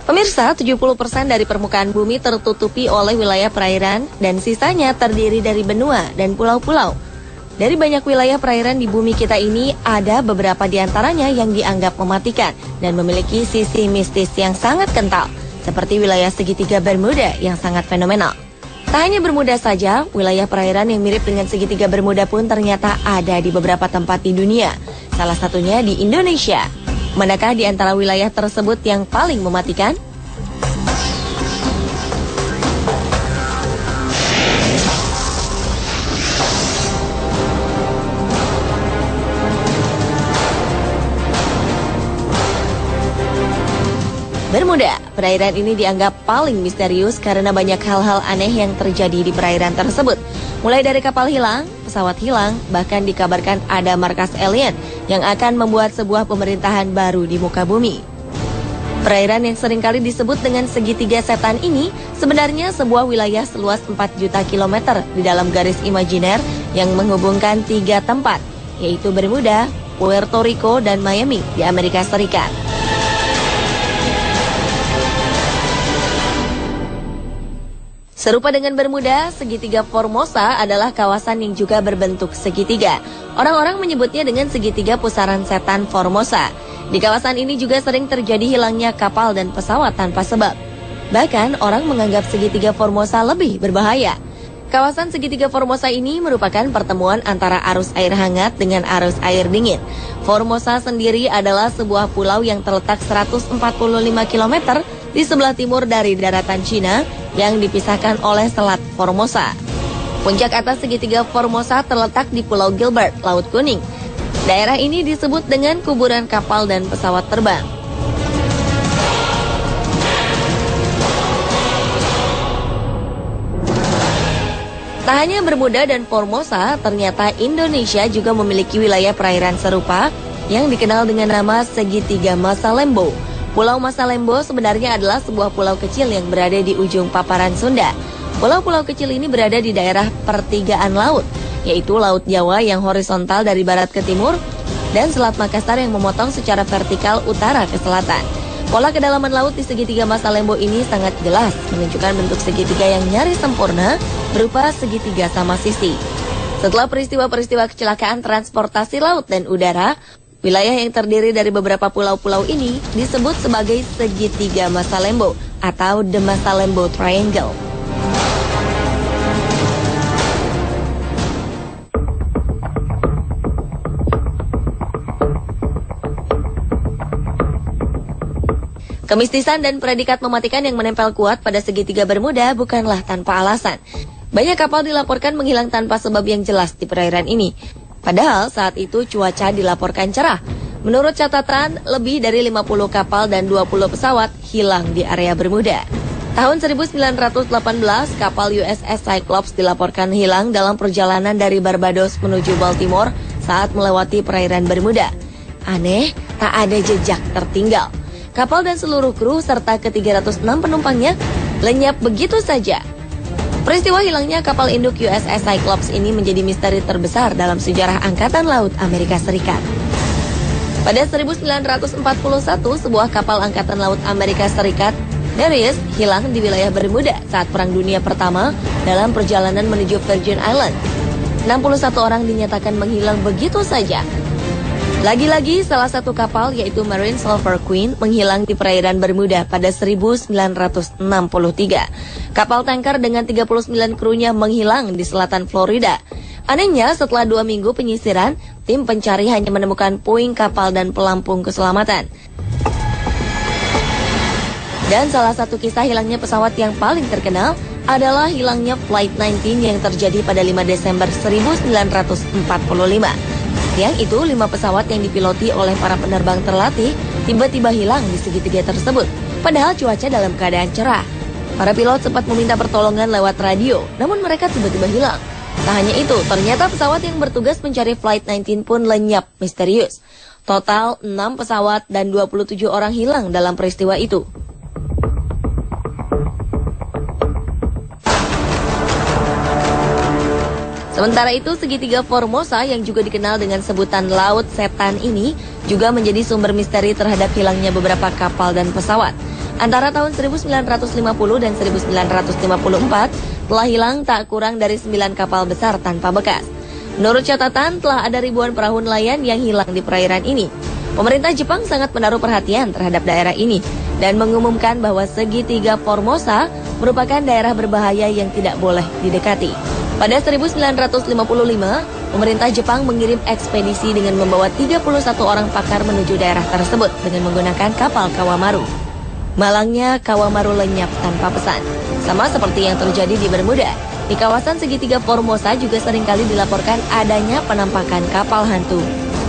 Pemirsa, 70% dari permukaan bumi tertutupi oleh wilayah perairan dan sisanya terdiri dari benua dan pulau-pulau. Dari banyak wilayah perairan di bumi kita ini, ada beberapa di antaranya yang dianggap mematikan dan memiliki sisi mistis yang sangat kental, seperti wilayah segitiga Bermuda yang sangat fenomenal. Tak hanya Bermuda saja, wilayah perairan yang mirip dengan segitiga Bermuda pun ternyata ada di beberapa tempat di dunia, salah satunya di Indonesia. Manakah di antara wilayah tersebut yang paling mematikan? Bermuda, perairan ini dianggap paling misterius karena banyak hal-hal aneh yang terjadi di perairan tersebut. Mulai dari kapal hilang, pesawat hilang, bahkan dikabarkan ada markas alien yang akan membuat sebuah pemerintahan baru di muka bumi. Perairan yang seringkali disebut dengan segitiga setan ini sebenarnya sebuah wilayah seluas 4 juta kilometer di dalam garis imajiner yang menghubungkan 3 tempat, yaitu Bermuda, Puerto Rico, dan Miami di Amerika Serikat. Serupa dengan Bermuda, segitiga Formosa adalah kawasan yang juga berbentuk segitiga. Orang-orang menyebutnya dengan segitiga pusaran setan Formosa. Di kawasan ini juga sering terjadi hilangnya kapal dan pesawat tanpa sebab. Bahkan orang menganggap segitiga Formosa lebih berbahaya. Kawasan segitiga Formosa ini merupakan pertemuan antara arus air hangat dengan arus air dingin. Formosa sendiri adalah sebuah pulau yang terletak 145 km di sebelah timur dari daratan Cina yang dipisahkan oleh Selat Formosa. Puncak atas segitiga Formosa terletak di Pulau Gilbert, Laut Kuning. Daerah ini disebut dengan kuburan kapal dan pesawat terbang. Tak hanya Bermuda dan Formosa, ternyata Indonesia juga memiliki wilayah perairan serupa yang dikenal dengan nama segitiga Masalembo. Pulau Masalembo sebenarnya adalah sebuah pulau kecil yang berada di ujung paparan Sunda. Pulau-pulau kecil ini berada di daerah pertigaan laut, yaitu Laut Jawa yang horizontal dari barat ke timur dan Selat Makassar yang memotong secara vertikal utara ke selatan. Pola kedalaman laut di segitiga Masalembo ini sangat jelas, menunjukkan bentuk segitiga yang nyaris sempurna berupa segitiga sama sisi. Setelah peristiwa-peristiwa kecelakaan transportasi laut dan udara, wilayah yang terdiri dari beberapa pulau-pulau ini disebut sebagai segitiga Masalembo atau The Masalembo Triangle. Kemistisan dan predikat mematikan yang menempel kuat pada segitiga Bermuda bukanlah tanpa alasan. Banyak kapal dilaporkan menghilang tanpa sebab yang jelas di perairan ini. Padahal saat itu cuaca dilaporkan cerah. Menurut catatan, lebih dari 50 kapal dan 20 pesawat hilang di area Bermuda. Tahun 1918, kapal USS Cyclops dilaporkan hilang dalam perjalanan dari Barbados menuju Baltimore saat melewati perairan Bermuda. Aneh, tak ada jejak tertinggal. Kapal dan seluruh kru serta ke-306 penumpangnya lenyap begitu saja. Peristiwa hilangnya kapal induk USS Cyclops ini menjadi misteri terbesar dalam sejarah Angkatan Laut Amerika Serikat. Pada 1941, sebuah kapal Angkatan Laut Amerika Serikat, Darius, hilang di wilayah Bermuda saat Perang Dunia Pertama dalam perjalanan menuju Virgin Island. 61 orang dinyatakan menghilang begitu saja. Lagi-lagi salah satu kapal yaitu Marine Silver Queen menghilang di perairan Bermuda pada 1963. Kapal tanker dengan 39 krunya menghilang di selatan Florida. Anehnya setelah 2 minggu penyisiran, tim pencari hanya menemukan puing kapal dan pelampung keselamatan. Dan salah satu kisah hilangnya pesawat yang paling terkenal adalah hilangnya Flight 19 yang terjadi pada 5 Desember 1945. Yang itu 5 pesawat yang dipiloti oleh para penerbang terlatih tiba-tiba hilang di segitiga tersebut. Padahal cuaca dalam keadaan cerah. Para pilot sempat meminta pertolongan lewat radio, namun mereka tiba-tiba hilang. Tak hanya itu, ternyata pesawat yang bertugas mencari Flight 19 pun lenyap misterius. Total 6 pesawat dan 27 orang hilang dalam peristiwa itu. Sementara itu, segitiga Formosa yang juga dikenal dengan sebutan Laut Setan ini juga menjadi sumber misteri terhadap hilangnya beberapa kapal dan pesawat. Antara tahun 1950 dan 1954 telah hilang tak kurang dari 9 kapal besar tanpa bekas. Menurut catatan, telah ada ribuan perahu nelayan yang hilang di perairan ini. Pemerintah Jepang sangat menaruh perhatian terhadap daerah ini dan mengumumkan bahwa segitiga Formosa merupakan daerah berbahaya yang tidak boleh didekati. Pada 1955, pemerintah Jepang mengirim ekspedisi dengan membawa 31 orang pakar menuju daerah tersebut dengan menggunakan kapal Kawamaru. Malangnya Kawamaru lenyap tanpa pesan. Sama seperti yang terjadi di Bermuda, di kawasan segitiga Formosa juga seringkali dilaporkan adanya penampakan kapal hantu.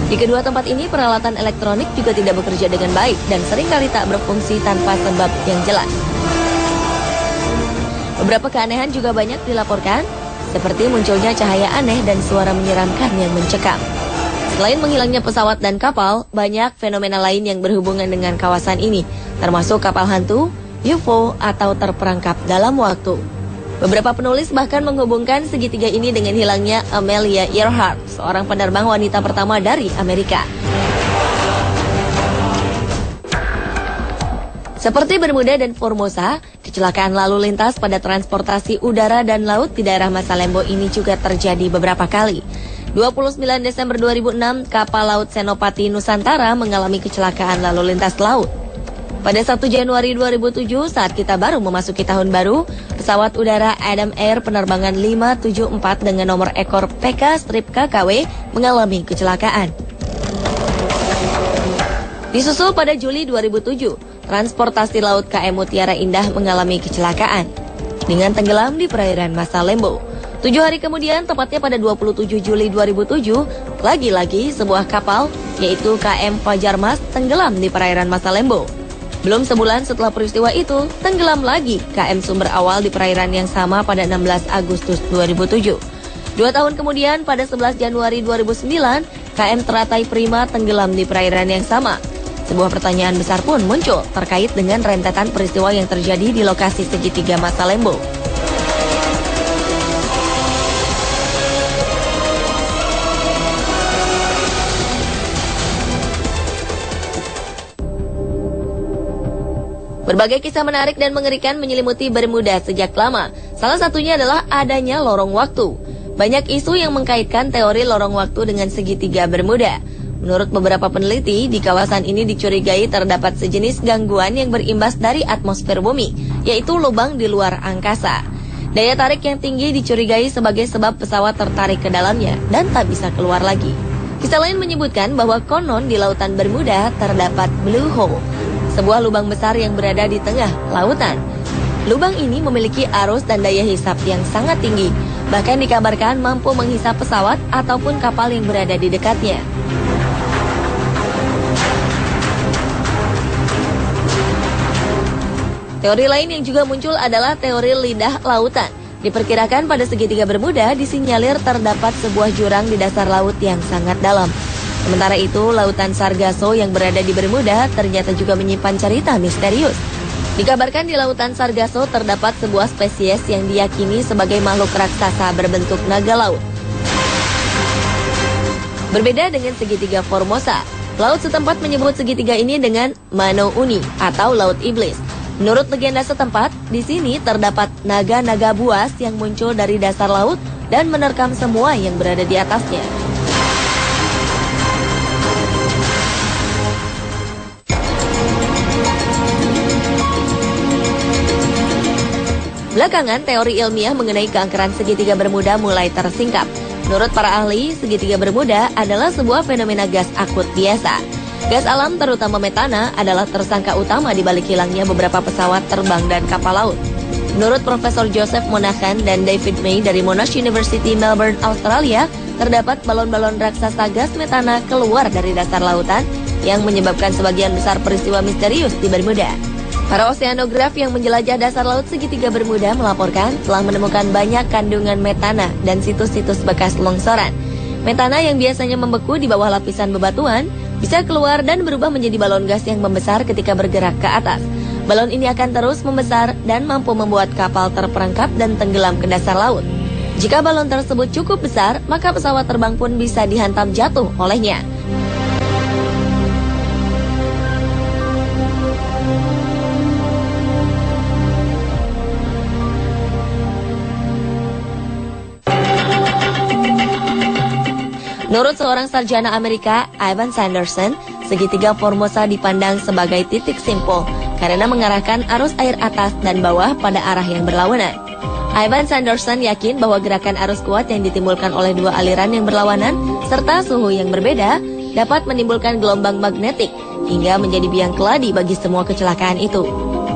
Di kedua tempat ini peralatan elektronik juga tidak bekerja dengan baik dan seringkali tak berfungsi tanpa sebab yang jelas. Beberapa keanehan juga banyak dilaporkan, seperti munculnya cahaya aneh dan suara menyeramkan yang mencekam. Selain menghilangnya pesawat dan kapal, banyak fenomena lain yang berhubungan dengan kawasan ini, termasuk kapal hantu, UFO, atau terperangkap dalam waktu. Beberapa penulis bahkan menghubungkan segitiga ini dengan hilangnya Amelia Earhart, seorang penerbang wanita pertama dari Amerika. Seperti Bermuda dan Formosa, kecelakaan lalu lintas pada transportasi udara dan laut di daerah Masalembo ini juga terjadi beberapa kali. 29 Desember 2006, kapal laut Senopati Nusantara mengalami kecelakaan lalu lintas laut. Pada 1 Januari 2007, saat kita baru memasuki tahun baru, pesawat udara Adam Air penerbangan 574 dengan nomor ekor PK-KKW mengalami kecelakaan. Disusul pada Juli 2007, transportasi laut KM Mutiara Indah mengalami kecelakaan dengan tenggelam di perairan Masalembo. 7 hari kemudian, tepatnya pada 27 Juli 2007, lagi-lagi sebuah kapal, yaitu KM Fajar Mas, tenggelam di perairan Masalembo. Belum sebulan setelah peristiwa itu, tenggelam lagi KM Sumber Awal di perairan yang sama pada 16 Agustus 2007. 2 tahun kemudian, pada 11 Januari 2009, KM Teratai Prima tenggelam di perairan yang sama. Sebuah pertanyaan besar pun muncul terkait dengan rentetan peristiwa yang terjadi di lokasi segitiga Masalembo. Berbagai kisah menarik dan mengerikan menyelimuti Bermuda sejak lama. Salah satunya adalah adanya lorong waktu. Banyak isu yang mengkaitkan teori lorong waktu dengan segitiga Bermuda. Menurut beberapa peneliti, di kawasan ini dicurigai terdapat sejenis gangguan yang berimbas dari atmosfer bumi, yaitu lubang di luar angkasa. Daya tarik yang tinggi dicurigai sebagai sebab pesawat tertarik ke dalamnya dan tak bisa keluar lagi. Kisah lain menyebutkan bahwa konon di lautan Bermuda terdapat blue hole, sebuah lubang besar yang berada di tengah lautan. Lubang ini memiliki arus dan daya hisap yang sangat tinggi, bahkan dikabarkan mampu menghisap pesawat ataupun kapal yang berada di dekatnya. Teori lain yang juga muncul adalah teori lidah lautan. Diperkirakan pada segitiga Bermuda disinyalir terdapat sebuah jurang di dasar laut yang sangat dalam. Sementara itu, lautan Sargasso yang berada di Bermuda ternyata juga menyimpan cerita misterius. Dikabarkan di lautan Sargasso terdapat sebuah spesies yang diyakini sebagai makhluk raksasa berbentuk naga laut. Berbeda dengan segitiga Formosa, laut setempat menyebut segitiga ini dengan Mano Uni atau Laut Iblis. Menurut legenda setempat, di sini terdapat naga-naga buas yang muncul dari dasar laut dan menerkam semua yang berada di atasnya. Belakangan, teori ilmiah mengenai keangkeran segitiga Bermuda mulai tersingkap. Menurut para ahli, segitiga Bermuda adalah sebuah fenomena gas akut biasa. Gas alam terutama metana adalah tersangka utama di balik hilangnya beberapa pesawat terbang dan kapal laut. Menurut Profesor Joseph Monahan dan David May dari Monash University Melbourne, Australia, terdapat balon-balon raksasa gas metana keluar dari dasar lautan yang menyebabkan sebagian besar peristiwa misterius di Bermuda. Para oseanograf yang menjelajah dasar laut segitiga Bermuda melaporkan telah menemukan banyak kandungan metana dan situs-situs bekas longsoran. Metana yang biasanya membeku di bawah lapisan bebatuan bisa keluar dan berubah menjadi balon gas yang membesar ketika bergerak ke atas. Balon ini akan terus membesar dan mampu membuat kapal terperangkap dan tenggelam ke dasar laut. Jika balon tersebut cukup besar, maka pesawat terbang pun bisa dihantam jatuh olehnya. Menurut seorang sarjana Amerika, Ivan Sanderson, segitiga Formosa dipandang sebagai titik simpul karena mengarahkan arus air atas dan bawah pada arah yang berlawanan. Ivan Sanderson yakin bahwa gerakan arus kuat yang ditimbulkan oleh dua aliran yang berlawanan serta suhu yang berbeda dapat menimbulkan gelombang magnetik hingga menjadi biang keladi bagi semua kecelakaan itu.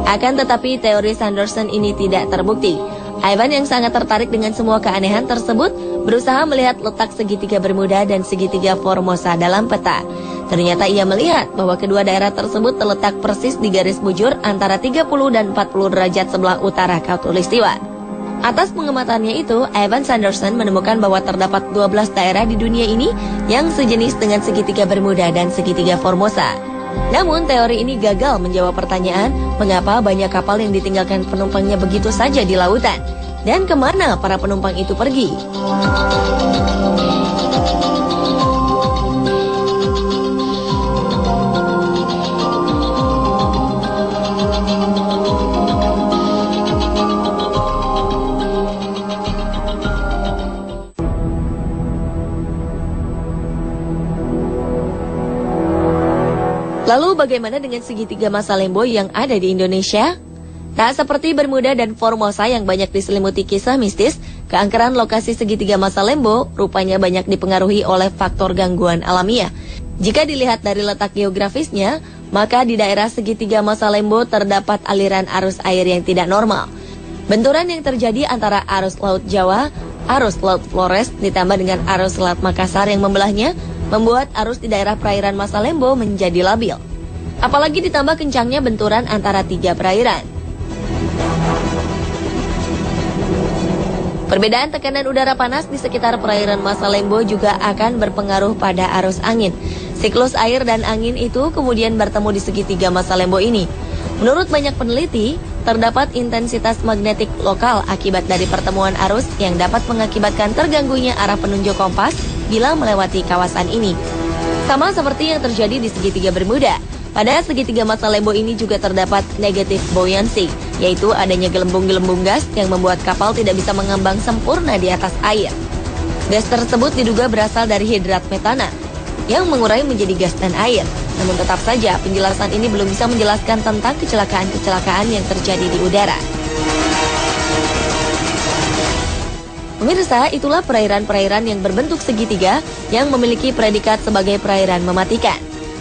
Akan tetapi teori Sanderson ini tidak terbukti. Ivan yang sangat tertarik dengan semua keanehan tersebut berusaha melihat letak segitiga Bermuda dan segitiga Formosa dalam peta. Ternyata ia melihat bahwa kedua daerah tersebut terletak persis di garis bujur antara 30 dan 40 derajat sebelah utara Khatulistiwa. Atas pengamatannya itu, Ivan Sanderson menemukan bahwa terdapat 12 daerah di dunia ini yang sejenis dengan segitiga Bermuda dan segitiga Formosa. Namun teori ini gagal menjawab pertanyaan mengapa banyak kapal yang ditinggalkan penumpangnya begitu saja di lautan dan kemana para penumpang itu pergi. Lalu bagaimana dengan segitiga Masalembo yang ada di Indonesia? Tak seperti Bermuda dan Formosa yang banyak diselimuti kisah mistis, keangkeran lokasi segitiga Masalembo rupanya banyak dipengaruhi oleh faktor gangguan alamiah. Jika dilihat dari letak geografisnya, maka di daerah segitiga Masalembo terdapat aliran arus air yang tidak normal. Benturan yang terjadi antara arus Laut Jawa, arus Laut Flores ditambah dengan arus Selat Makassar yang membelahnya, membuat arus di daerah perairan Masalembo menjadi labil. Apalagi ditambah kencangnya benturan antara tiga perairan. Perbedaan tekanan udara panas di sekitar perairan Masalembo juga akan berpengaruh pada arus angin. Siklus air dan angin itu kemudian bertemu di segitiga Masalembo ini. Menurut banyak peneliti, terdapat intensitas magnetik lokal akibat dari pertemuan arus yang dapat mengakibatkan terganggunya arah penunjuk kompas bila melewati kawasan ini. Sama seperti yang terjadi di segitiga Bermuda. Pada segitiga Masalembo ini juga terdapat negative buoyancy, yaitu adanya gelembung-gelembung gas yang membuat kapal tidak bisa mengambang sempurna di atas air. Gas tersebut diduga berasal dari hidrat metana yang mengurai menjadi gas dan air. Namun tetap saja penjelasan ini belum bisa menjelaskan tentang kecelakaan-kecelakaan yang terjadi di udara. Pemirsa, itulah perairan-perairan yang berbentuk segitiga yang memiliki predikat sebagai perairan mematikan.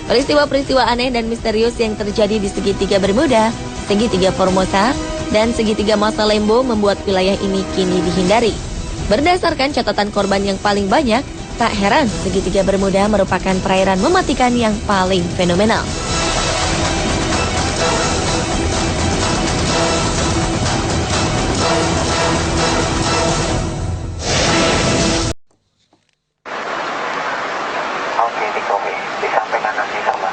Peristiwa-peristiwa aneh dan misterius yang terjadi di segitiga Bermuda, segitiga Formosa, dan segitiga Masalembo membuat wilayah ini kini dihindari. Berdasarkan catatan korban yang paling banyak, tak heran segitiga Bermuda merupakan perairan mematikan yang paling fenomenal. Oke, di kopi. Di samping kanan di sama.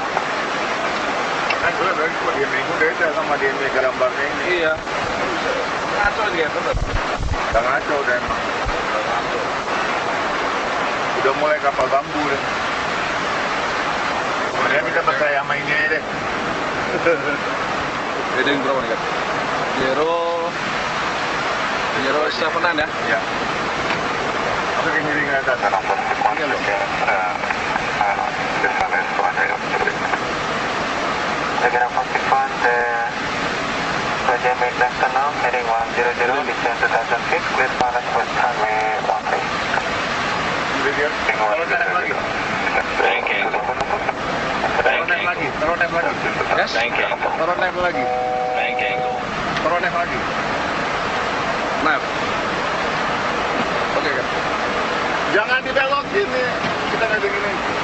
Kan sudah dari dia minggu beda sama dia gambarnya ini. Iya. Ngaco dia terus. Udah ngaco udah emang. Udah ngaco. Udah mulai kapal bambu deh. Kemudian kita percaya sama ini aja deh. Beda yang berapa nih kan? Zero 7an ya? Iya. Apa yang jadi nggak ada? Segera Pacific, Project Make Left Canal, heading 100, descend 2000 feet, clear pilot for runway 13. Udah dia. Kalau naik lagi. Taruh naik lagi. Taruh naik lagi. Yes? Taruh naik lagi. Taruh naik lagi. Nah. Oke kan? Jangan dibelokin nih. Kita nggak begini.